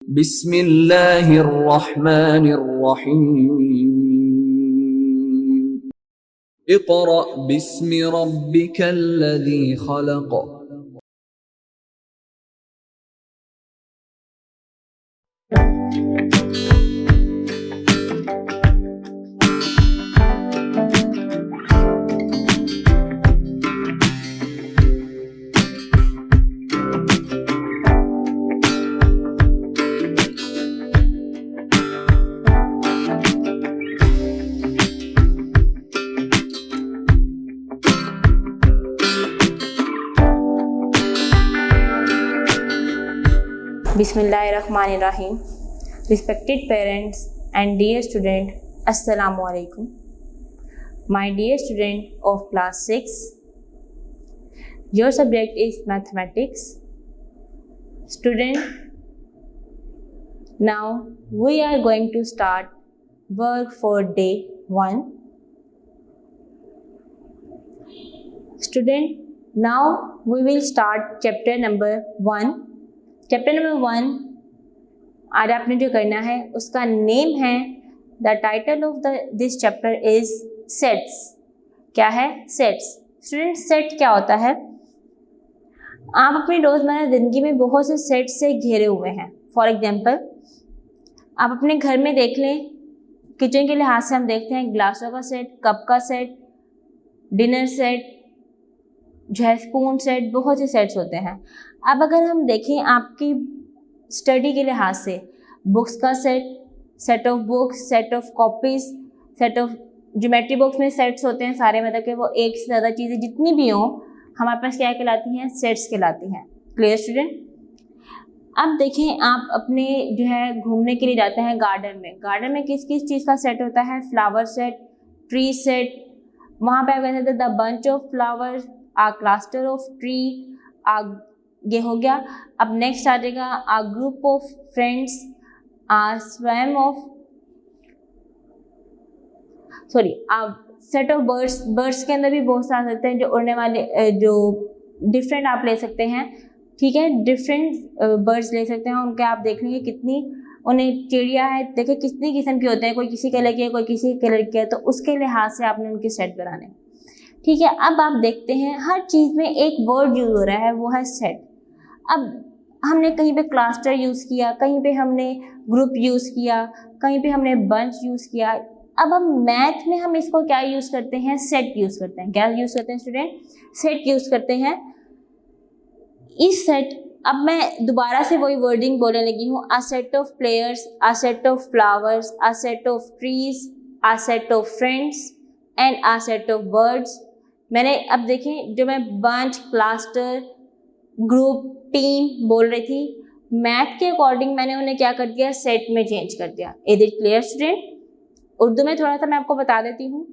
बिस्मिल्लाहिर्रहमानिर्रहीम। Iqra बिस्मि रब्बिकल्लज़ी खलक़। Bismillahirrahmanirrahim. Respected parents and dear student, Assalamu alaikum. My dear student of class 6, your subject is mathematics. Student, now we are going to start work for day 1. Student, now we will start chapter number 1. Chapter number 1 आज आपने जो करना है उसका name है, the title of this chapter is sets. क्या है? Sets. Student, set क्या होता है? आप अपनी रोज़मर्रा ज़िंदगी में बहुत से सेट से घिरे हुए हैं। फॉर एग्जांपल, आप अपने घर में देख लें, किचन के लिहाज से हम देखते हैं ग्लासों का सेट, कप का सेट, डिनर सेट, जो है स्पून सेट, बहुत से सेट्स होते हैं। अब अगर हम देखें आपकी स्टडी के लिहाज से, बुक्स का set, set of books, set of copies, set of geometry box में सेट्स होते हैं सारे, मतलब कि वो एक से ज़्यादा चीज़ें जितनी भी हों हमारे पास क्या कहलाती हैं? सेट्स कहलाती हैं। Clear student? अब देखें, आप अपने जो है घूमने के लिए जाते हैं गार्डन में। गार्डन में किस किस चीज़ का सेट होता है? Flower set, tree set. वहाँ पर आप कह सकते हैं the bunch of flowers, a cluster of tree, a ये हो गया। अब नेक्स्ट आ जाएगा a group of friends, a swarm of set of birds. Birds के अंदर भी बहुत से आ सकते हैं जो उड़ने वाले, जो डिफरेंट आप ले सकते हैं। ठीक है, डिफरेंट बर्ड्स ले सकते हैं। उनके आप देख लेंगे कितनी, उन्हें चिड़िया है, देखिए कितनी किस्म के होते हैं, कोई किसी कलर के, कोई किसी कलर के, तो उसके लिहाज से आपने उनके सेट बनाने। ठीक है, अब आप देखते हैं हर चीज़ में एक वर्ड यूज हो रहा है, वो है सेट। अब हमने कहीं पे क्लस्टर यूज़ किया, कहीं पे हमने ग्रुप यूज़ किया, कहीं पे हमने बंच यूज़ किया। अब हम मैथ में हम इसको क्या यूज़ करते हैं? सेट यूज़ करते हैं। क्या यूज़ करते हैं स्टूडेंट? सेट यूज़ करते हैं। इस सेट, अब मैं दोबारा से वही वर्डिंग बोलने लगी हूँ, a set of players, a set of flowers, a set of trees, a set of friends and a set of birds. मैंने अब देखें, जो मैं बंच, क्लस्टर, ग्रुप, टीम बोल रही थी, मैथ के अकॉर्डिंग मैंने उन्हें क्या कर दिया? सेट में चेंज कर दिया। Is it clear student? Urdu में थोड़ा सा मैं आपको बता देती हूँ।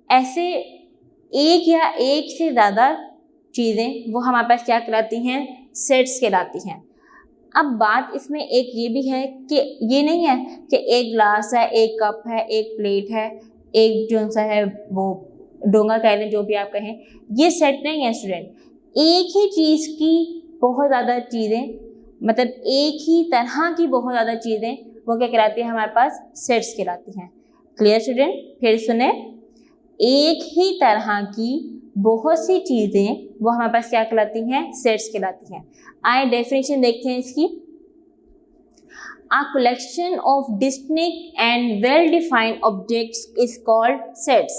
ऐसे एक या एक से ज़्यादा चीज़ें वो हमारे पास क्या कहलाती हैं? सेट्स कहलाती हैं। अब बात इसमें एक ये भी है कि ये नहीं है कि एक ग्लास है, एक कप है, एक प्लेट है, एक जो सा है वो डोंगा कह लें, जो भी आप कहें, ये सेट नहीं है स्टूडेंट। एक ही चीज़ की बहुत ज़्यादा चीज़ें, मतलब एक ही तरह की बहुत ज़्यादा चीज़ें, वो क्या कहलाती है? हमारे पास सेट्स कहलाती हैं। Clear student? फिर सुने, एक ही तरह की बहुत सी चीज़ें वो हमारे पास क्या कहलाती हैं? सेट्स कहलाती हैं। आइए डेफिनेशन देखते हैं इसकी। A collection of distinct and well-defined objects is called sets.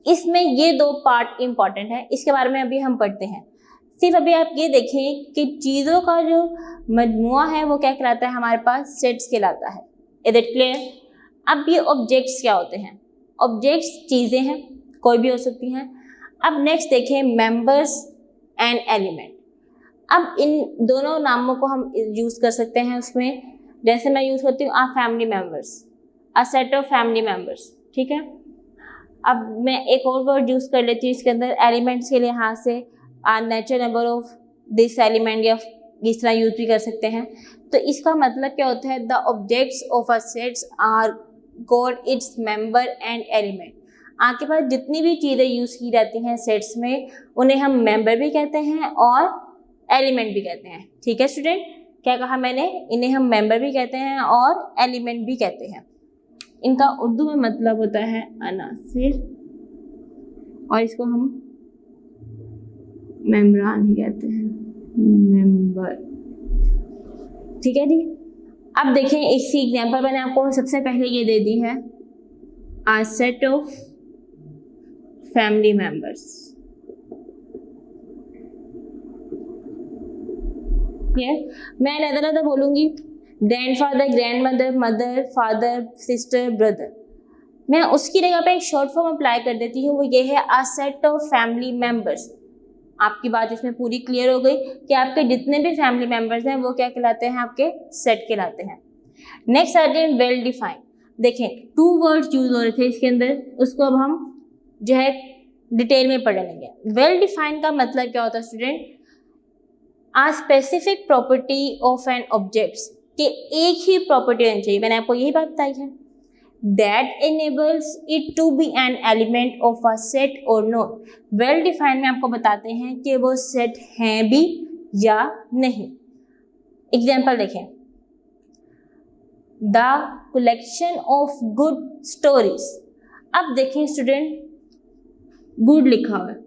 इसमें ये दो पार्ट इंपॉर्टेंट है, इसके बारे में अभी हम पढ़ते हैं। सिर्फ अभी आप ये देखें कि चीज़ों का जो मजमुआ है वो क्या कहलाता है? हमारे पास सेट्स कहलाता है। Is it clear? अब ये ऑब्जेक्ट्स क्या होते हैं? ऑब्जेक्ट्स चीज़ें हैं, कोई भी हो सकती हैं। अब नेक्स्ट देखें, मेंबर्स एंड एलिमेंट। अब इन दोनों नामों को हम यूज़ कर सकते हैं उसमें। जैसे मैं यूज़ करती हूँ a family members, a set of family members. ठीक है, अब मैं एक और वर्ड यूज़ कर लेती हूँ इसके अंदर एलिमेंट्स के लिहाज से, a natural number of this element, या इस तरह यूज़ भी कर सकते हैं। तो इसका मतलब क्या होता है? The objects of a sets are called its member and element. आपके पास जितनी भी चीज़ें यूज़ की जाती हैं सेट्स में, उन्हें हम मेंबर भी कहते हैं और एलिमेंट भी कहते हैं। ठीक है स्टूडेंट? क्या कहा मैंने, इन्हें हम मेंबर भी कहते हैं और एलिमेंट भी कहते हैं। इनका उर्दू में मतलब होता है अनासिर, और इसको हम मेम्बरान ही कहते हैं, मेंबर। ठीक है जी। अब देखें एक सी एग्जांपल मैंने आपको सबसे पहले ये दे दी है, आ सेट ऑफ फैमिली मेंबर्स। मैं अलग-अलग बोलूंगी, grandfather, grandmother, mother, father, sister, brother. मैं उसकी जगह पे एक शॉर्ट फॉर्म अप्लाई कर देती हूँ, वो ये है आ सेट ऑफ फैमिली मेंबर्स। आपकी बात इसमें पूरी क्लियर हो गई कि आपके जितने भी फैमिली मेंबर्स हैं वो क्या कहलाते हैं, आपके सेट कहलाते हैं। नेक्स्ट आते हैं वेल डिफाइंड। देखें 2 वर्ड्स यूज हो रहे थे इसके अंदर, उसको अब हम जो है डिटेल में पढ़ लेंगे। वेल डिफाइंड का मतलब क्या होता है student, a specific property of an objects, कि एक ही प्रॉपर्टी होनी चाहिए, मैंने आपको यही बात बताई है। That enables it to be an element of a set or not। Well defined में आपको बताते हैं कि वो सेट हैं भी या नहीं। एग्जाम्पल देखें, the collection of good stories. अब देखें स्टूडेंट, गुड लिखा हुआ है।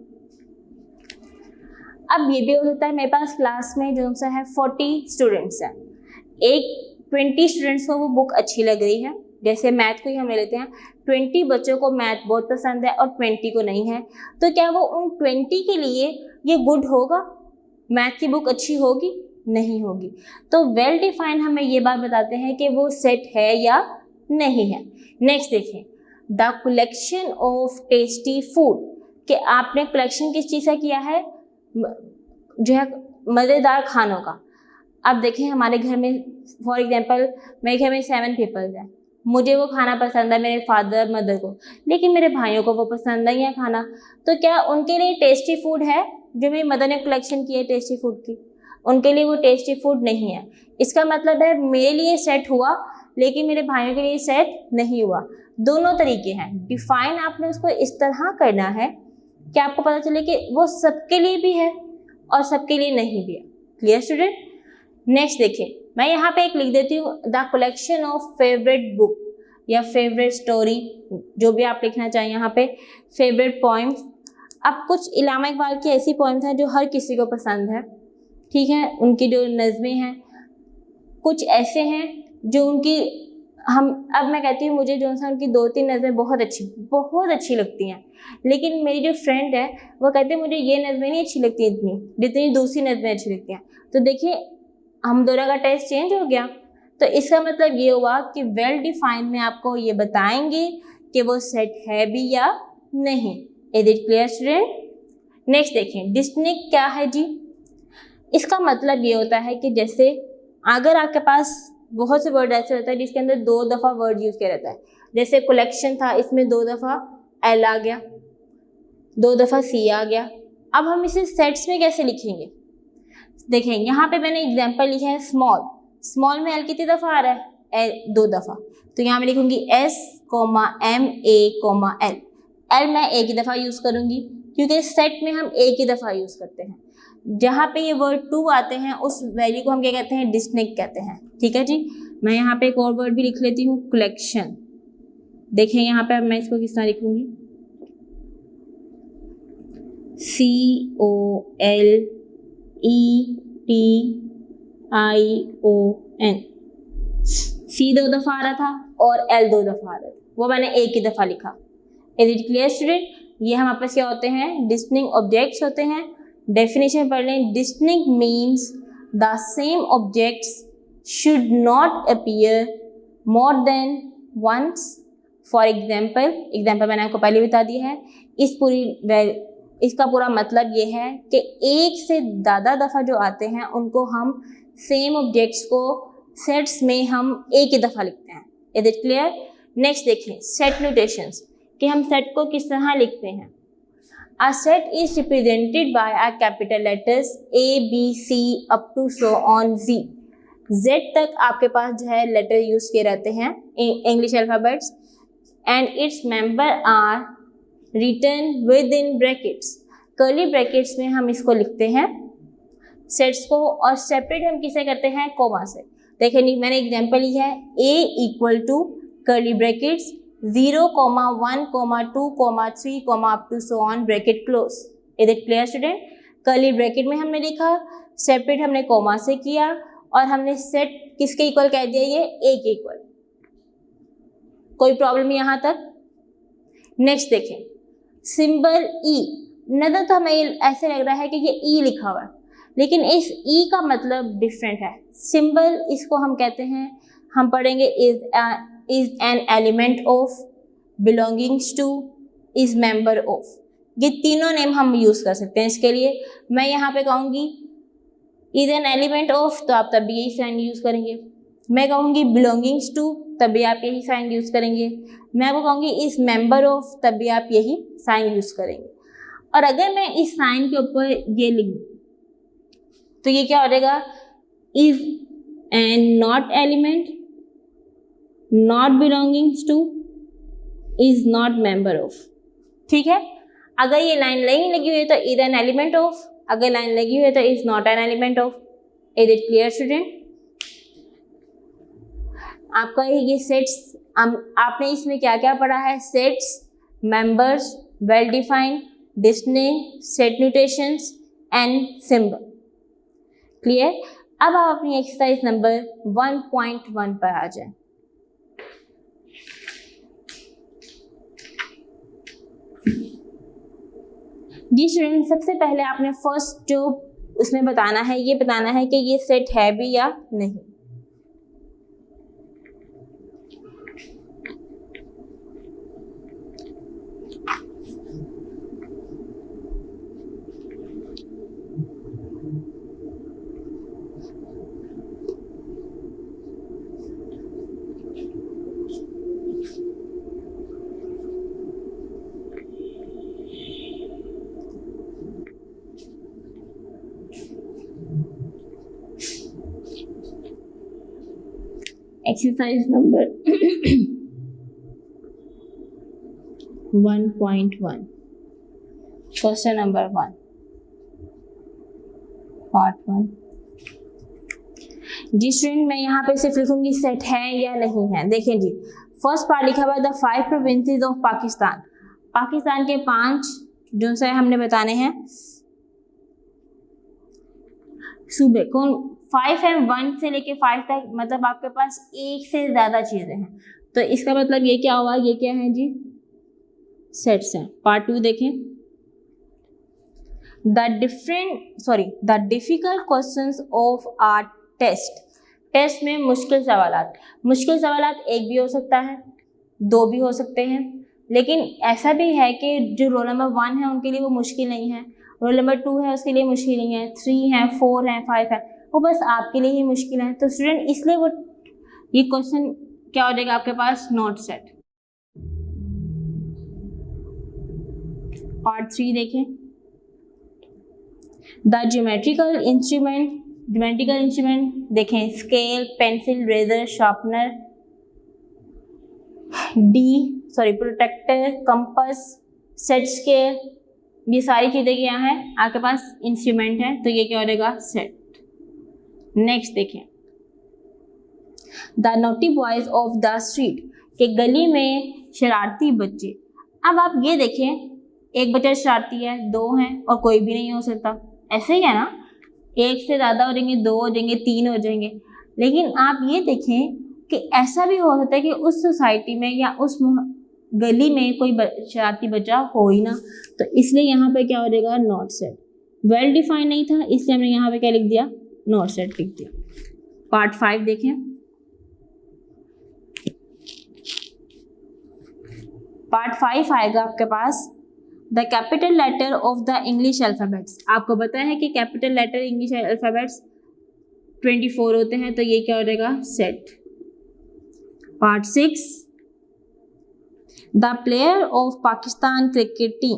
अब ये भी हो सकता है मेरे पास क्लास में जो सा है 40 स्टूडेंट्स हैं, एक 20 स्टूडेंट्स को वो बुक अच्छी लग रही है, जैसे मैथ को ही हम ले लेते हैं, 20 बच्चों को मैथ बहुत पसंद है और 20 को नहीं है, तो क्या वो उन 20 के लिए ये गुड होगा, मैथ की बुक अच्छी होगी, नहीं होगी। तो वेल डिफाइंड हमें ये बात बताते हैं कि वो सेट है या नहीं है। नेक्स्ट देखें, the collection of tasty food, कि आपने कलेक्शन किस चीज़ का किया है, जो है मज़ेदार खानों का। अब देखें हमारे घर में फॉर एग्जांपल मेरे घर में 7 पीपल्स हैं, मुझे वो खाना पसंद है, मेरे फादर मदर को, लेकिन मेरे भाइयों को वो पसंद नहीं है खाना, तो क्या उनके लिए टेस्टी फूड है? जो मेरी मदर ने कलेक्शन की है टेस्टी फूड की, उनके लिए वो टेस्टी फूड नहीं है। इसका मतलब है मेरे लिए सेट हुआ लेकिन मेरे भाइयों के लिए सेट नहीं हुआ। दोनों तरीके हैं, डिफाइन आपने उसको इस तरह करना है कि आपको पता चले कि वो सबके लिए भी है और सबके लिए नहीं भी है। Clear student? नेक्स्ट देखिए, मैं यहाँ पे एक लिख देती हूँ, the collection of favourite book या फेवरेट स्टोरी, जो भी आप लिखना चाहें यहाँ पे, फेवरेट पॉइंट्स। अब कुछ इलामा इकबाल की ऐसी पॉइंट्स हैं जो हर किसी को पसंद है, ठीक है, उनकी जो नज़में हैं, कुछ ऐसे हैं जो उनकी अब मैं कहती हूँ मुझे जो सा उनकी 2-3 नज़में बहुत अच्छी लगती हैं, लेकिन मेरी जो फ्रेंड है वो कहते हैं मुझे ये नज़में नहीं अच्छी लगती इतनी जितनी दूसरी नज़में अच्छी लगती हैं। तो देखिए हम दोनों का टेस्ट चेंज हो गया। तो इसका मतलब ये हुआ कि वेल डिफाइंड में आपको ये बताएंगे कि वो सेट है भी या नहीं। Is it clear student? Next देखें, डिस्टिंक्ट क्या है जी? इसका मतलब ये होता है कि जैसे अगर आपके पास बहुत से वर्ड ऐसे होता है जिसके अंदर 2 दफ़ा वर्ड यूज़ किया रहता है, जैसे कलेक्शन था, इसमें 2 दफ़ा एल आ गया, 2 दफ़ा सी आ गया। अब हम इसे सेट्स में कैसे लिखेंगे? देखें यहाँ पे मैंने एग्जांपल लिखा है स्मॉल में एल कितनी दफ़ा आ रहा है? एल 2 दफ़ा। तो यहाँ मैं लिखूंगी S, M, A, L। L मैं एक ही दफ़ा यूज़ करूँगी क्योंकि सेट में हम एक ही दफ़ा यूज़ करते हैं। जहाँ पे ये वर्ड 2 आते हैं उस वैल्यू को हम क्या कहते हैं? डिस्टिंक्ट कहते हैं। ठीक है जी। मैं यहाँ पे एक और वर्ड भी लिख लेती हूँ, कलेक्शन। देखें यहाँ पे मैं इसको किस तरह लिखूंगी, COLETION। C 2 दफ़ा आ रहा था और L 2 दफ़ा आ रहा था, वो मैंने एक ही दफ़ा लिखा। Is it clear student? ये हम आपस क्या होते हैं? डिस्टिंक्ट ऑब्जेक्ट्स होते हैं। डेफिनेशन पढ़ लें, distinct means the same objects should not appear more than once. For example मैंने आपको पहले बता दिया है। इसका पूरा मतलब ये है कि एक से ज़्यादा दफ़ा जो आते हैं उनको हम सेम ऑब्जेक्ट्स को सेट्स में हम एक ही दफ़ा लिखते हैं। Is it clear? नेक्स्ट देखें, सेट नोटेशंस, कि हम सेट को किस तरह लिखते हैं। A set is represented by a capital letters A, B, C up to so on Z। Z तक आपके पास जो है लेटर यूज किए रहते हैं, English alphabets, and its members are written within brackets. Curly brackets में हम इसको लिखते हैं सेट्स को, और सेपरेट हम किसे करते हैं, कोमा से। देखिए नहीं, मैंने एग्जांपल ली है A equal to curly brackets 0, 1, 2, 3, up to so on, bracket close. Is it clear student? Curly bracket में हमने लिखा, सेपरेट हमने कोमा से किया, और हमने सेट किसके इक्वल कह दिया, ये A के इक्वल। कोई प्रॉब्लम यहाँ तक? नेक्स्ट देखें, सिंबल E। नजर तो हमें ऐसे लग रहा है कि ये E लिखा हुआ है, लेकिन इस E का मतलब डिफरेंट है। सिंबल इसको हम कहते हैं, हम पढ़ेंगे is an element of, belongings to, is member of. ये तीनों नेम हम यूज कर सकते हैं इसके लिए। मैं यहाँ पे कहूँगी इज एन एलिमेंट ऑफ, तो आप तब भी यही साइन यूज करेंगे। मैं कहूँगी बिलोंगिंग्स टू, तब भी आप यही साइन यूज करेंगे। मैं आपको कहूँगी इज मेंबर ऑफ, तब भी आप यही साइन यूज करेंगे। और अगर मैं इस साइन के ऊपर ये लिख दूँ तो ये क्या हो जाएगा, is an not element, not belongings to, is not member of. ठीक है, अगर ये लाइन नहीं लगी हुई है तो इज एन एलिमेंट ऑफ, अगर लाइन लगी हुई है तो is not an element of. Is it clear student? आपका ये सेट्स, आपने इसमें क्या क्या पढ़ा है, sets, members, well defined, distinct, set notations and symbol. Clear? अब आप अपनी एक्सरसाइज नंबर 1.1 पर आ जाए। जी स्टूडेंट, सबसे पहले आपने फर्स्ट जो उसमें बताना है, ये बताना है कि ये सेट है भी या नहीं। Exercise number 1.1, question number 1, part 1। जी स्टूडेंट, मैं यहाँ पे सिर्फ लिखूंगी सेट है या नहीं है। देखें जी, फर्स्ट पार्ट लिखा हुआ है the 5 provinces of Pakistan. Pakistan के 5 जो से हमने बताने हैं सूबे। कौन 5 है, 1 से लेके 5 तक, मतलब आपके पास एक से ज़्यादा चीज़ें हैं। तो इसका मतलब ये क्या हुआ, ये क्या है जी, सेट्स हैं। पार्ट 2 देखें, the difficult questions of our test. Test में मुश्किल सवालात। मुश्किल सवालात एक भी हो सकता है, 2 भी हो सकते हैं, लेकिन ऐसा भी है कि जो रोल नंबर 1 है उनके लिए वो मुश्किल नहीं है, रोल नंबर 2 है उसके लिए मुश्किल नहीं है, 3 है, 4 है, 5 है, वो बस आपके लिए ही मुश्किल है। तो स्टूडेंट इसलिए वो ये क्वेश्चन क्या हो जाएगा आपके पास, नॉट सेट। पार्ट 3 देखें, द ज्योमेट्रिकल इंस्ट्रूमेंट देखें, scale, pencil, razor, sharpener, protector, compass, set scale, ये सारी चीज़ें क्या हैं आपके पास, इंस्ट्रूमेंट है, तो ये क्या हो जाएगा, सेट। नेक्स्ट देखें, the naughty boys of the street, के गली में शरारती बच्चे। अब आप ये देखें, एक बच्चा शरारती है, 2 हैं और कोई भी नहीं हो सकता, ऐसे ही है ना, एक से ज़्यादा हो जाएंगे, 2 हो जाएंगे, 3 हो जाएंगे। लेकिन आप ये देखें कि ऐसा भी हो सकता है कि उस सोसाइटी में या उस गली में कोई शरारती बच्चा हो ही ना, तो इसलिए यहाँ पे क्या हो जाएगा, नॉट सेट। वेल डिफाइन नहीं था इसलिए हमने यहाँ पे क्या लिख दिया, नॉट सेट लिख दिया। पार्ट 5 देखें, पार्ट 5 आएगा आपके पास, the capital letter of the English alphabets. आपको पता है कि कैपिटल लेटर इंग्लिश अल्फ़ाबेट्स 24 होते हैं, तो ये क्या हो जाएगा, set. Part 6, the player of Pakistan cricket team.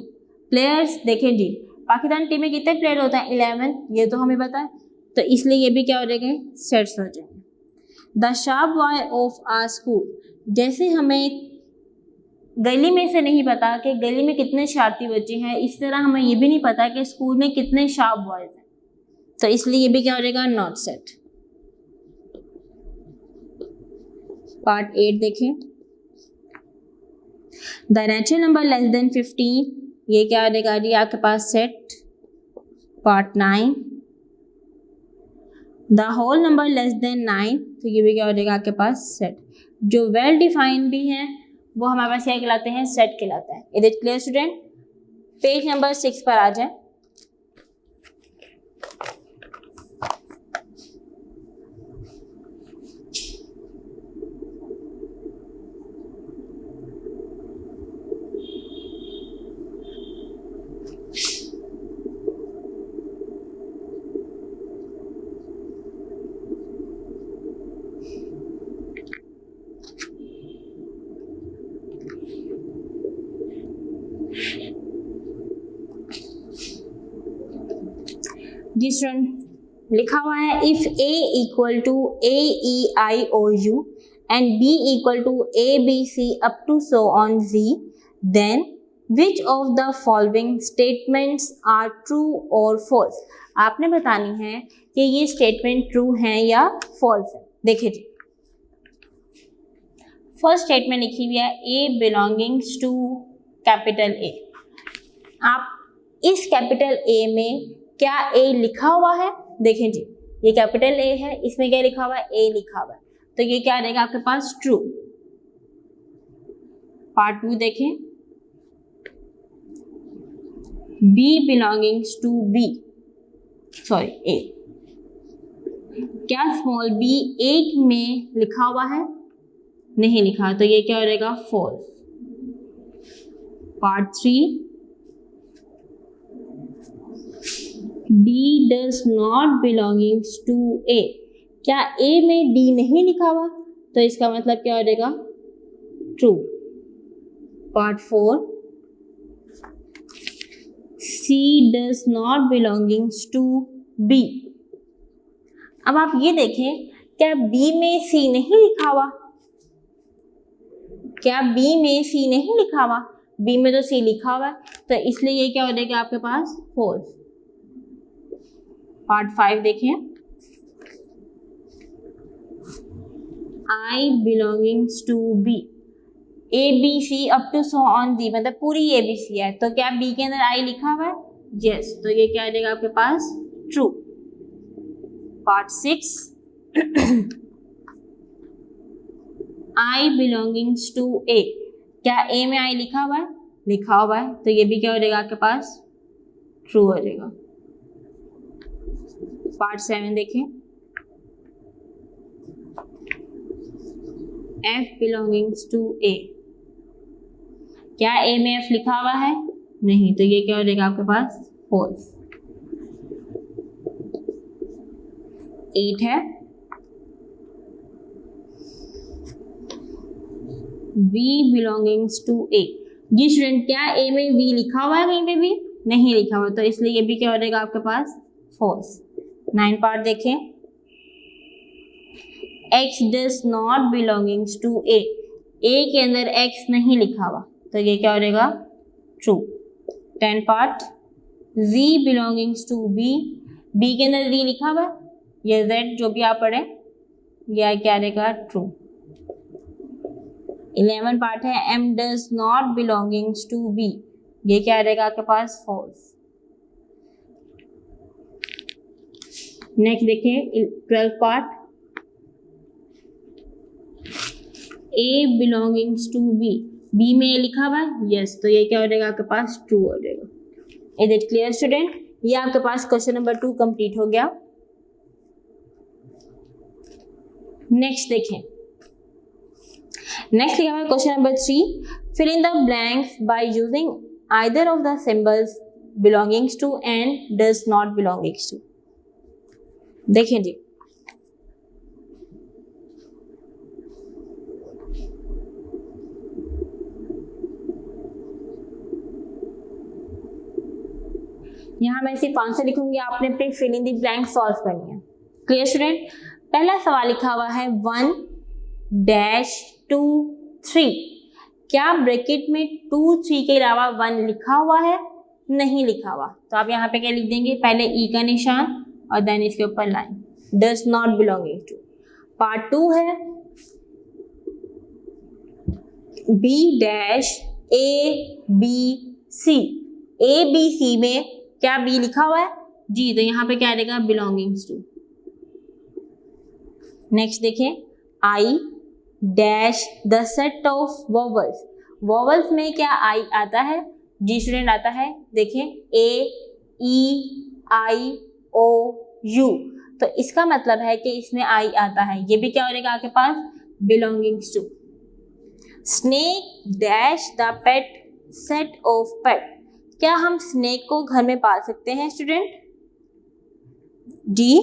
Players देखें जी, पाकिस्तान टीम में कितने प्लेयर होते हैं, 11, ये तो हमें पता है, तो इसलिए ये भी क्या हो जाएंगे, सेट्स हो जाएंगे। The sharp boy of our school, जैसे हमें गली में से नहीं पता कि गली में कितने शरारती बच्चे हैं, इस तरह हमें ये भी नहीं पता कि स्कूल में कितने शार्प बॉयज हैं, तो इसलिए ये भी क्या हो जाएगा, नॉट सेट। पार्ट 8 देखें, the natural number less than 15, ये क्या हो जाएगा जी आपके पास set. Part 9, the whole number less than 9, तो ये भी क्या हो जाएगा आपके पास सेट। जो वेल डिफाइंड भी हैं वो हमारे पास क्या कहलाते हैं, सेट कहलाता है। Is it clear student? Page number 6 पर आ जाए। जी स्टूडेंट, लिखा हुआ है if A equal to A E I O U and B equal to A B C up to so on जी, then which of the following statements are true और false. आपने बतानी है कि ये स्टेटमेंट ट्रू है या false है। देखिए जी, फर्स्ट स्टेटमेंट लिखी हुई है ए बिलोंगिंग्स टू कैपिटल ए। आप इस कैपिटल ए में क्या ए लिखा हुआ है? देखें जी, ये कैपिटल ए है, इसमें क्या लिखा हुआ है, ए लिखा हुआ है, तो ये क्या रहेगा आपके पास, ट्रू। पार्ट 2 देखें, B belongings to B, sorry A, क्या स्मॉल बी ए में लिखा हुआ है? नहीं लिखा, तो ये क्या हो जाएगा, false. Part 3, D does not belongs to A, क्या A में D नहीं लिखा हुआ? तो इसका मतलब क्या हो जाएगा, true. Part 4, C does not belongs to B। अब आप ये देखें, क्या B में C नहीं लिखा हुआ? क्या B में C नहीं लिखा हुआ? B में तो C लिखा हुआ है, तो इसलिए ये क्या हो जाएगा आपके पास, फॉल्स। पार्ट 5 देखें, I belongs to B, A B C up to so on D, मतलब पूरी A B C है, तो क्या B के अंदर I लिखा हुआ है? यस, तो ये क्या आ जाएगा आपके पास, true. Part 6, I belongs to A, क्या A में I लिखा हुआ है? लिखा हुआ है, तो ये भी क्या हो जाएगा आपके पास, ट्रू हो जाएगा। पार्ट 7 देखें, F belongs to A, क्या A में F लिखा हुआ है? नहीं, तो ये क्या हो जाएगा आपके पास, फॉल्स। 8 है, V belongs to A, जी स्टूडेंट, क्या A में V लिखा हुआ है कहीं पे भी? नहीं लिखा हुआ, तो इसलिए ये भी क्या हो जाएगा आपके पास, फॉल्स। 9 पार्ट देखें, X does not belongs to A, A के अंदर X नहीं लिखा हुआ, तो ये क्या हो जाएगा, true. 10 part, Z belongs to B, B के अंदर Z लिखा हुआ है, ये Z जो भी आप पढ़े, यह क्या रहेगा, ट्रू। 11 पार्ट है, M does not belongs to B, ये क्या रहेगा आपके पास, फॉल्स। नेक्स्ट देखिए 12 part, A belongs to B, B में A लिखा हुआ है, यस, तो ये क्या हो जाएगा आपके पास, ट्रू हो जाएगा। Is it clear student? ये आपके पास क्वेश्चन नंबर 2 कंप्लीट हो गया। नेक्स्ट देखें, नेक्स्ट लिखा हुआ है question number 3, fill in the blanks by using either of the symbols belongings to and does not belongings to. देखें जी, यहां मैं सिर्फ आंसर लिखूंगी, आपने अपनी fill in the blank solve करनी है। Clear student? पहला सवाल लिखा हुआ है 1 डैश 2 3, क्या ब्रैकेट में 2 3 के अलावा 1 लिखा हुआ है? नहीं लिखा हुआ, तो आप यहाँ पे क्या लिख देंगे, पहले ई का निशान और देन इसके ऊपर line, does not belonging to. Part 2 है B dash A B C. A B C में क्या बी लिखा हुआ है जी, तो यहाँ पे क्या आएगा बिलोंगिंग्स टू। नेक्स्ट देखें I dash the set of vowels. Vowels में क्या आई आता है जी स्टूडेंट, आता है देखें ए ई आई ओ यू, तो इसका मतलब है कि इसमें आई आता है, ये भी क्या हो जाएगा आपके पास belongings to. Snake dash the pet set of pet. क्या हम स्नेक को घर में पाल सकते हैं स्टूडेंट जी,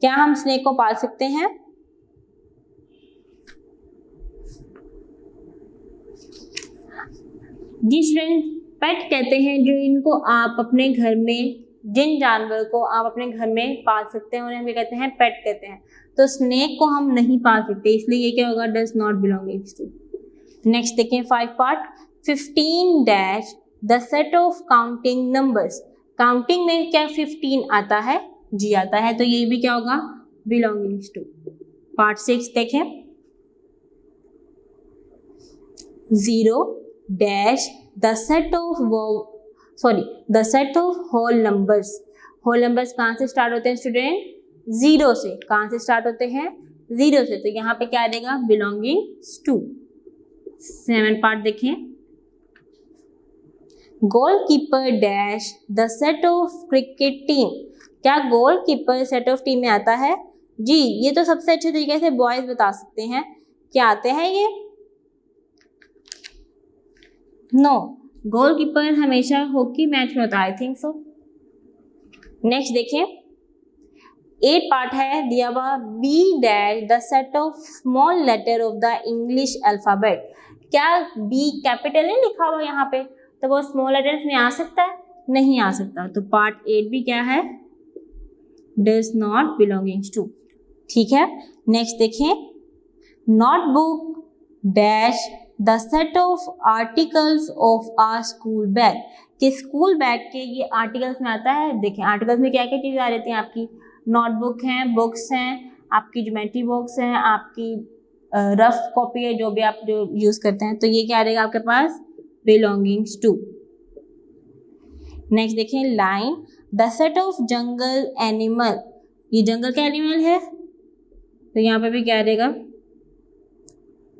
क्या हम स्नेक को पाल सकते हैं? जी स्टूडेंट, पेट कहते हैं जो इनको आप अपने घर में, जिन जानवर को आप अपने घर में पाल सकते हैं उन्हें हम कहते हैं पेट कहते हैं। तो स्नेक को हम नहीं पाल सकते, इसलिए ये क्या होगा does not belongings to. Next देखें 5 part 15 dash the set of counting numbers. Counting में क्या 15 आता है जी, आता है, तो ये भी क्या होगा बिलोंगिंग्स टू। पार्ट 6 देखें 0 dash the set of the set of whole numbers. Whole numbers कहाँ से स्टार्ट होते हैं स्टूडेंट? 0 से। कहाँ से स्टार्ट होते हैं? 0 से, तो यहाँ पे क्या आ जाएगा बिलोंगिंग्स टू। 7 पार्ट देखें goalkeeper dash the set of cricket team. क्या गोलकीपर सेट ऑफ टीम में आता है जी? ये तो सबसे अच्छे तरीके से बॉयज बता सकते हैं, क्या आते हैं ये? नो, गोलकीपर हमेशा हॉकी मैच में होता है, आई थिंक सो। नेक्स्ट देखें 8 पार्ट है दिया हुआ B dash the set of small letter of the English alphabet. क्या बी कैपिटल नहीं लिखा हुआ यहाँ पे, तो वो स्मॉल लेटर्स में आ सकता है? नहीं आ सकता, तो पार्ट 8 भी क्या है डज नॉट बिलोंगिंग्स टू। ठीक है, नेक्स्ट देखें notebook dash the set of articles of a school bag. कि स्कूल बैग के ये आर्टिकल्स में आता है। देखें आर्टिकल्स में क्या क्या चीज़ें आ जाती हैं आपकी, नोटबुक हैं, बुक्स हैं, आपकी ज्योमेट्री बॉक्स हैं, आपकी रफ कॉपी है जो भी आप जो यूज़ करते हैं, तो ये क्या आ जाएगा आपके पास बिलोंगिंग्स टू। नेक्स्ट देखें line the set of jungle animal. ये जंगल का एनिमल है, तो यहाँ पे भी क्या आ जाएगा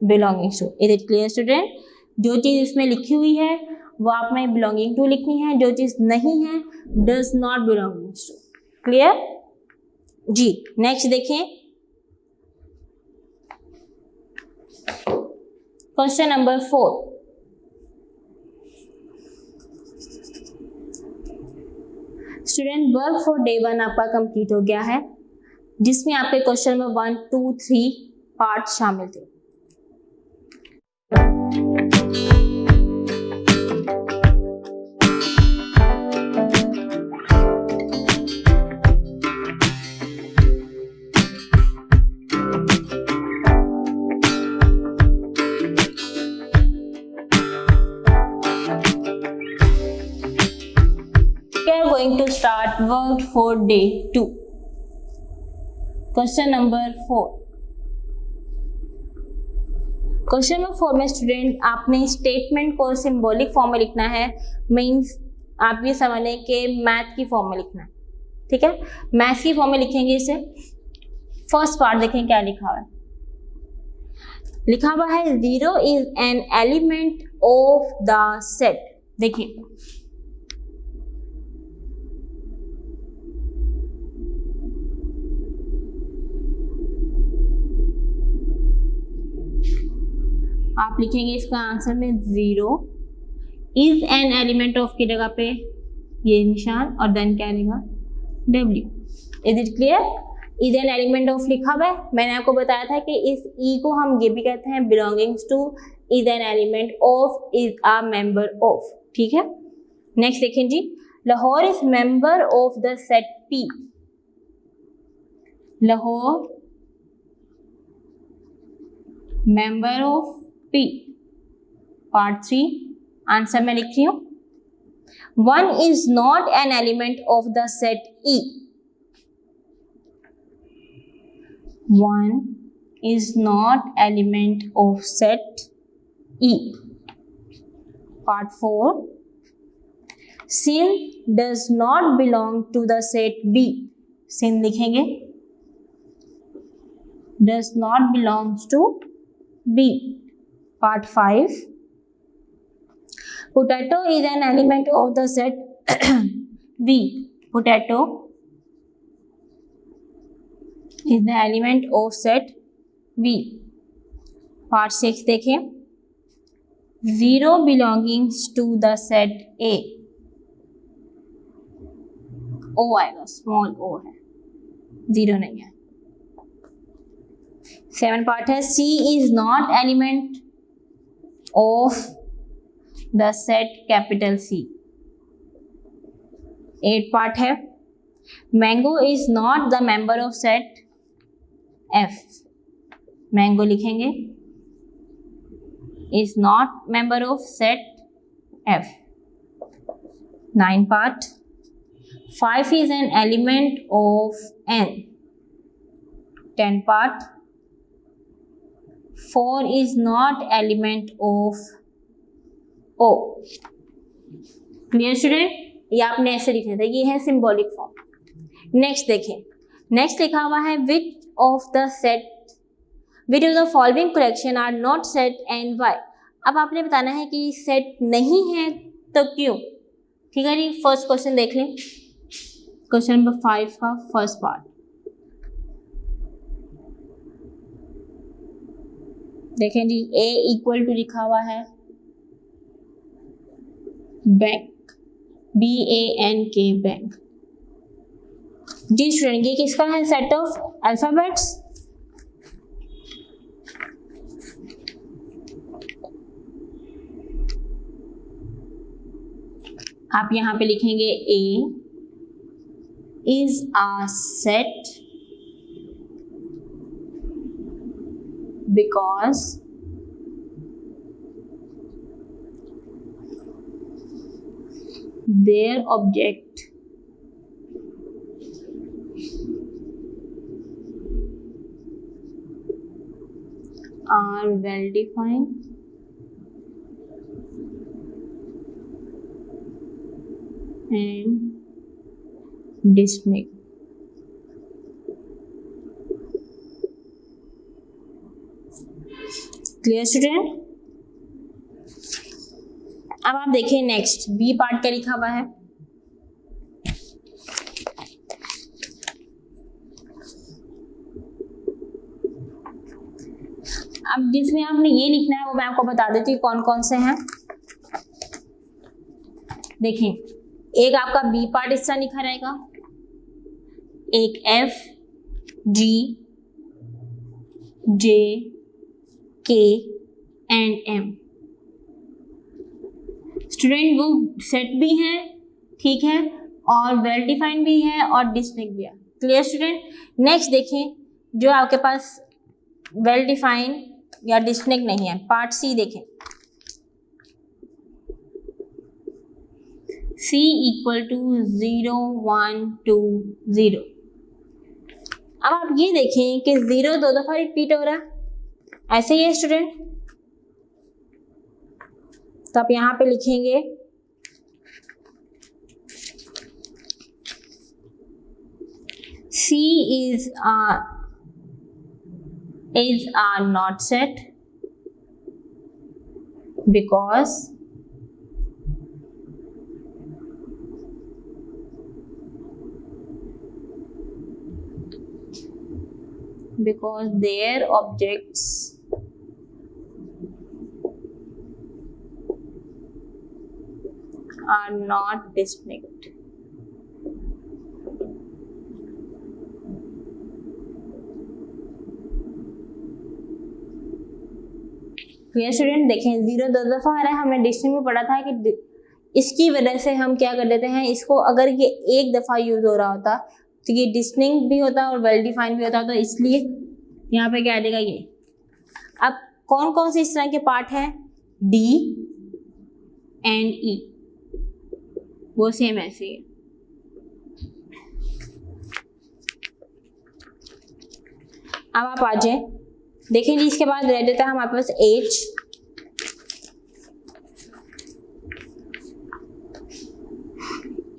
belongings to. Is it clear student? जो चीज़ इसमें लिखी हुई है वो आप में बिलोंगिंग टू लिखनी है, जो चीज़ नहीं है does not belongings to. Clear जी। नेक्स्ट देखें question number 4। Student work for day 1 आपका कंप्लीट हो गया है, जिसमें आपके क्वेश्चन नंबर 1, 2, 3 पार्ट शामिल थे। Going to start work for day 2. Question number 4. Question number 4 में स्टूडेंट आपने स्टेटमेंट को सिंबॉलिक फॉर्म में लिखना है। मीन्स आप ये समझ लें कि मैथ की फॉर्म में लिखना है। ठीक है, मैथ की फॉर्म में लिखेंगे इसे। फर्स्ट पार्ट देखें क्या लिखा हुआ है। लिखा हुआ है 0 is an element of the set. देखिए आप लिखेंगे इसका आंसर में 0 इज एन एलिमेंट ऑफ की जगह पे ये निशान और देन क्या रहेगा W। Is it clear? Is an element of लिखा हुआ है। मैंने आपको बताया था कि इस ई को हम ये भी कहते हैं belongings to, is an element of, is a member of. ठीक है, नेक्स्ट देखें जी Lahore is member of the set P। Lahore member of P। Part 3 answer मैं लिख रही हूं 1 is not an element of the set E। 1 is not element of set E. Part 4. Sin does not belong to the set B. Sin लिखेंगे, does not belongs to B. Part 5. Potato is an element of the set B. Potato is the element of set B. Part 6 देखें, 0 belongs to the set A. O आएगा, small o है, 0 नहीं है. 7 part है, C is not element of the set capital C. 8 part है, mango is not the member of set F. Mango लिखेंगे, is not member of set F. 9 part. 5 is an element of N. 10 part. 4 is not element of O. Clear student? ये आपने ऐसे लिखा था, ये है symbolic form. Next देखें, next लिखा हुआ है which of the following collection are not set and why. अब आपने बताना है कि सेट नहीं है तो क्यों. ठीक है जी, फर्स्ट क्वेश्चन देख लें, क्वेश्चन नंबर 5 का फर्स्ट पार्ट. देखें जी, A इक्वल टू लिखा हुआ है बैंक, BANK बैंक. जी स्टूडेंट, ये किसका है? Set of alphabets. आप यहां पे लिखेंगे A is a set because their object are well defined and distinct. Clear student? अब आप देखिए नेक्स्ट बी पार्ट क्या लिखा हुआ है. अब जिसमें आपने ये लिखना है वो मैं आपको बता देती हूँ कौन कौन से हैं. देखें, एक आपका बी पार्ट हिस्सा लिखा रहेगा, एक F, G, J, K and M. Student वो सेट भी है, ठीक है, और वेल डिफाइंड भी है और डिस्टिंक्ट भी है. Clear student? नेक्स्ट देखें, जो आपके पास वेल डिफाइंड या डिस्टिंक्ट नहीं है, पार्ट सी देखें. C equal to 0 1 2 0. अब आप ये देखें कि 0 दो दफा रिपीट हो रहा है, ऐसे ही है स्टूडेंट. तो आप यहां पे लिखेंगे C is a not set because their objects are not distinct. Clear student? देखें 0 दो दफा आ रहा है, हमने डिक्शनरी में पढ़ा था कि इसकी वजह से हम क्या कर देते हैं इसको, अगर ये एक दफा यूज हो रहा होता तो ये डिस्टिंक्ट भी होता और वेल डिफाइंड भी होता, तो इसलिए यहाँ पे क्या आ जाएगा ये. अब कौन कौन से इस तरह के पार्ट हैं? D एंड E, वो सेम ऐसे ही है. अब आप आ जाए, देखें जी, इसके बाद रह जाता है हमारे पास एज।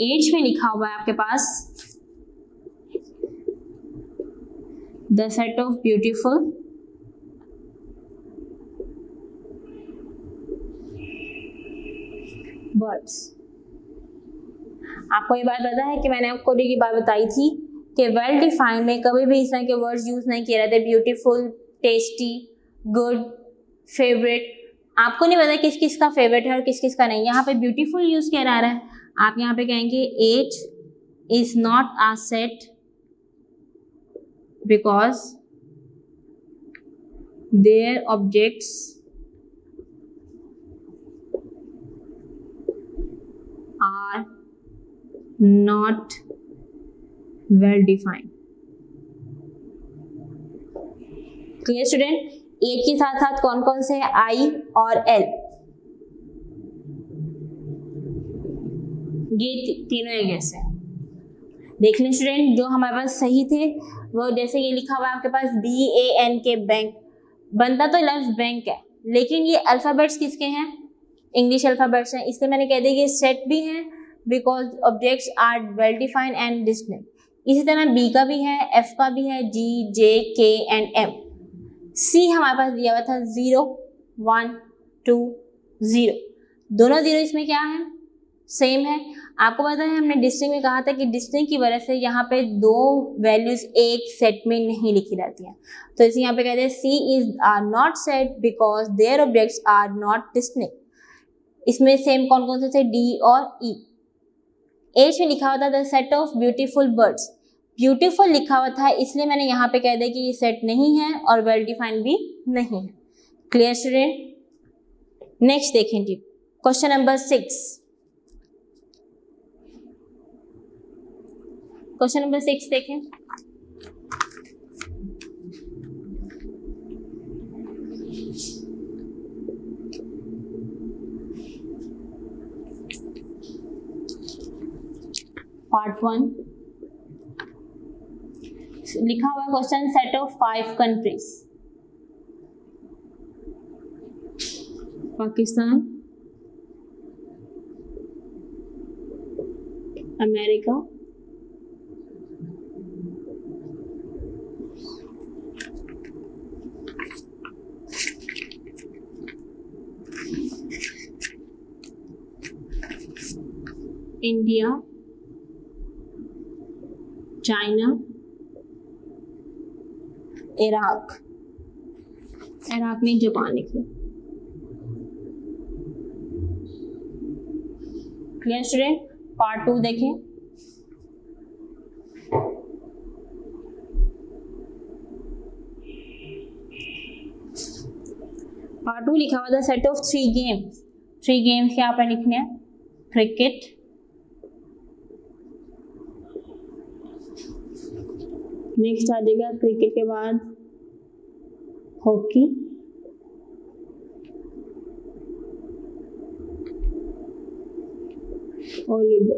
एज में लिखा हुआ है आपके पास the set of beautiful birds. आपको ये बात पता है कि मैंने आपको ये बात बताई थी कि वेल डिफाइंड में कभी भी इस तरह के वर्ड्स यूज नहीं किए रहते, ब्यूटीफुल, टेस्टी, गुड, फेवरेट। आपको नहीं पता किस किस का फेवरेट है और किस किस का नहीं। यहाँ पे ब्यूटीफुल यूज किया जा रहा है। आप यहाँ पे कहेंगे age is not a set because their objects are not well defined. Clear student? Age के साथ साथ कौन कौन से है? आई और एल, ये तीनों एक जैसे हैं। देख लें स्टूडेंट, जो हमारे पास सही थे वो जैसे ये लिखा हुआ है आपके पास BANK बैंक, बनता तो लफ्ज बैंक है लेकिन ये अल्फाबेट्स किसके हैं? इंग्लिश अल्फाबेट्स हैं, इसलिए मैंने कह दिया ये सेट भी हैं because objects are well defined and distinct. इसी तरह बी का भी है, एफ का भी है, G, J, K and M। सी हमारे पास दिया हुआ था 0, 1, 2, 0, दोनों 0 इसमें क्या है? सेम है। आपको पता है हमने डिस्टिंक्ट में कहा था कि डिस्टिंक्ट की वजह से यहाँ पे दो वैल्यूज एक सेट में नहीं लिखी जाती हैं, तो इसे यहाँ पे कहते हैं C is are not set because their objects are not distinct. इसमें सेम कौन कौन से थे? डी और ई। एच में लिखा हुआ था the set of beautiful birds, beautiful लिखा हुआ था इसलिए मैंने यहाँ पे कह दिया कि ये सेट नहीं है और वेल डिफाइंड भी नहीं है। Clear student? नेक्स्ट देखें जी, क्वेश्चन नंबर 6। क्वेश्चन नंबर 6 देखें। पार्ट 1 लिखा हुआ question, set of 5 countries, Pakistan, America, India, China, Iraq. Iraq में जापान लिख लो। Clear student? पार्ट 2 देखें। पार्ट 2 लिखा हुआ था सेट ऑफ 3 गेम्स। 3 गेम्स क्या आपने लिखने हैं? क्रिकेट, नेक्स्ट आ जाएगा क्रिकेट के बाद हॉकी, और ludo.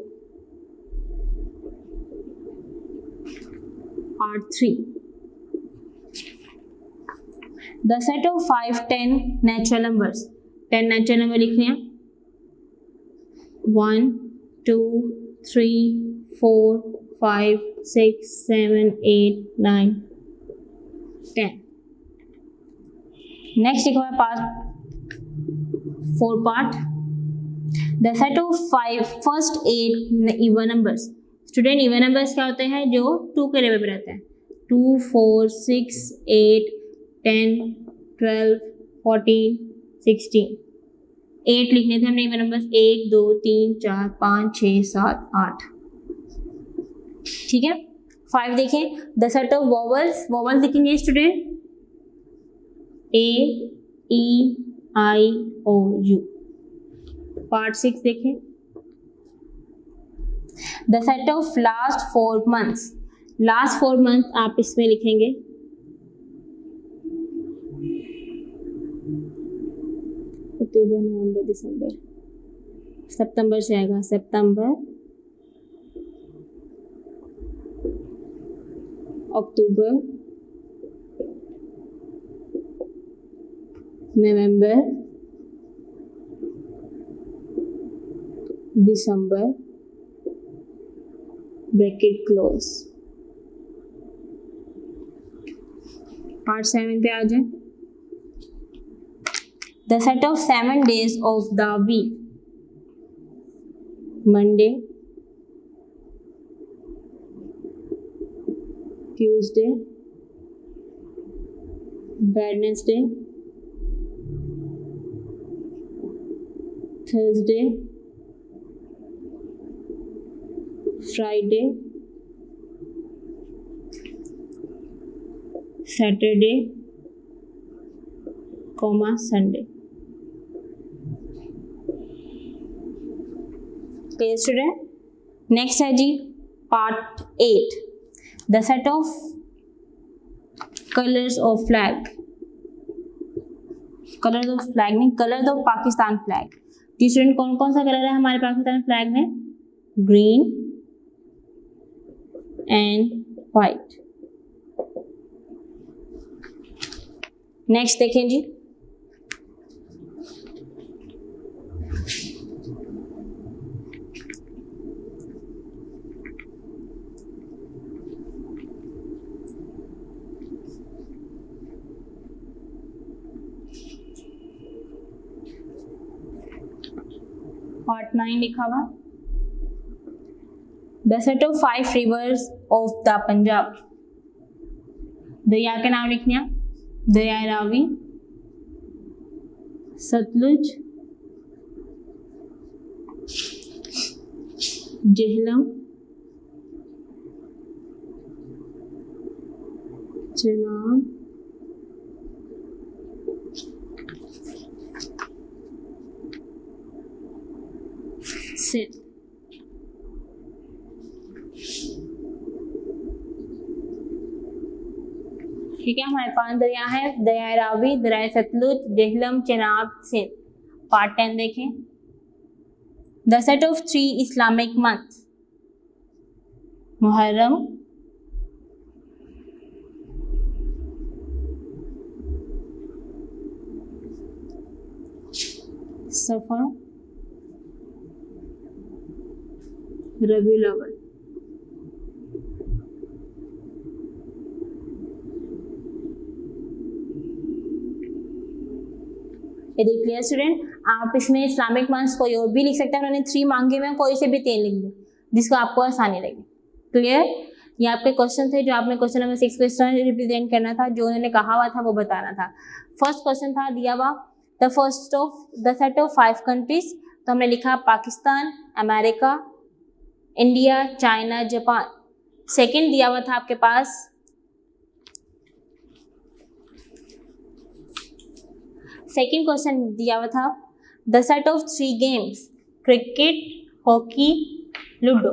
Part 3 the set of 5 10 natural numbers. 10 natural number लिखने हैं 1 2 3 4 5 6 7 8 9 10। नेक्स्ट लिखा है part 4 part the set of 5 first 8 even numbers. Student even numbers क्या होते हैं? जो 2 के लेवल पे रहते हैं। 2 4 6 8 10 12 14 16। 8 लिखने थे हमने इवन नंबर्स, 1 2 3 4 5 6 7 8। ठीक है। 5 देखें the set of vowels. Vowels लिखेंगे student A E I O U। Part 6 देखें the set of last 4 months. Last 4 month आप इसमें लिखेंगे अक्टूबर नवंबर दिसंबर, सितंबर से आएगा सितंबर अक्टूबर नवंबर, दिसंबर, ब्रैकेट क्लोज। पार्ट 7 पे आ जाए। The set of 7 days of the week, Monday, Tuesday, Wednesday, Thursday, Friday, Saturday, Sunday. Clear student? Next है जी part 8, the set of colours of flag. Colours of flag नहीं, colours of Pakistan flag. Student कौन कौन सा colour है हमारे Pakistan flag में? Green and white. Next देखें जी, पार्ट 9 लिखा हुआ, the set of 5 rivers of the Punjab. दरिया के नाम लिखने हैं, दरिया रावी, सतलुज, जेहलम, चेनाब, सिंध। ठीक है, हमारे 5 दरिया है, दरिया रावी, दरिया सतलुज, जेहलम, चेनाब, सिंध। पार्ट 10 देखें, the set of 3 Islamic month, Muharram, Safar, Rabiul Awwal. यदि क्लियर स्टूडेंट? आप इसमें इस्लामिक मंथ्स कोई और भी लिख सकते हैं, उन्होंने 3 मांगे में कोई से भी 3 लिख दें जिसको आपको आसानी लगे। क्लियर? ये आपके क्वेश्चन थे जो आपने क्वेश्चन नंबर 6 को इस तरह रिप्रेजेंट करना था, जो उन्होंने कहा हुआ था वो बताना था। फर्स्ट क्वेश्चन था दिया हुआ the first of the set of 5 countries, तो हमने लिखा Pakistan, America, India, China, Japan. Second दिया हुआ था आपके पास सेकंड क्वेश्चन दिया हुआ था the set of 3 games, cricket, hockey, ludo.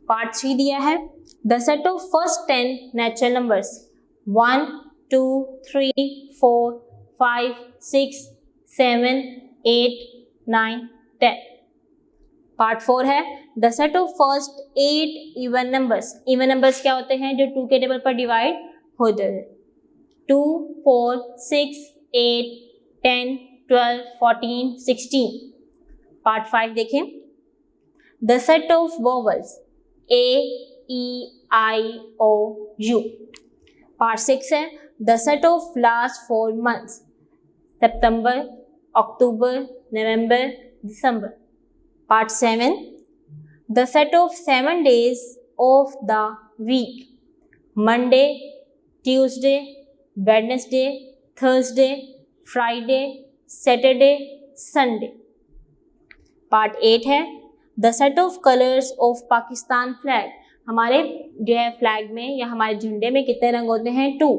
Part 3 दिया है the set of first 10 natural numbers 1 2 3 4 5 6 7 8 9 10। Part 4 है the set of first 8 even numbers. Even numbers क्या होते हैं? जो 2 के टेबल पर डिवाइड हो जाए, 2 4 6 8 10 12 14 16। पार्ट 5 देखें the set of vowels A E I O U। Part 6 है the set of last 4 months, September, October, November, December. Part 7 the set of 7 days of the week, Monday, Tuesday, Wednesday, Thursday, Friday, Saturday, Sunday. Part 8 है the set of colours of Pakistan flag. हमारे जो है flag में या हमारे झंडे में कितने रंग होते हैं? 2,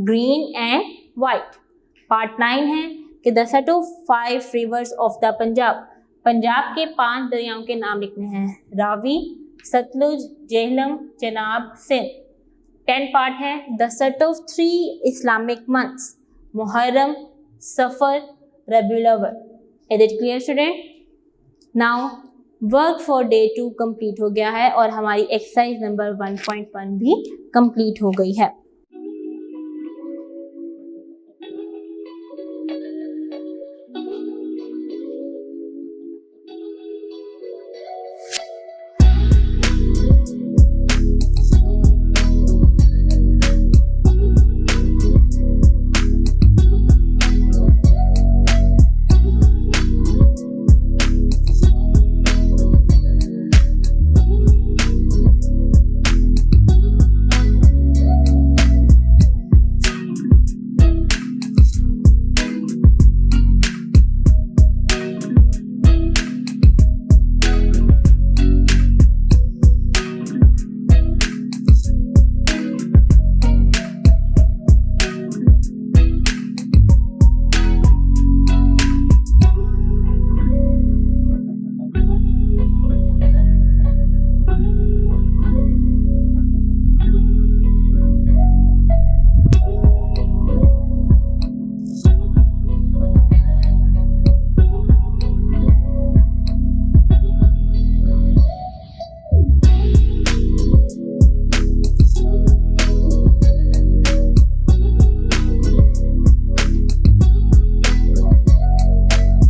ग्रीन एंड वाइट। पार्ट 9 है कि the set of 5 rivers of the Punjab. Punjab के 5 दरियाओं के नाम लिखने हैं, रावी, सतलुज, जेहलम, चेनाब, सिंध। 10 पार्ट है the set of 3 Islamic months, Muharram, Safar, Rabiul Awwal. Is it clear student? Now work for day 2 complete हो गया है और हमारी एक्सरसाइज नंबर 1.1 भी कंप्लीट हो गई है।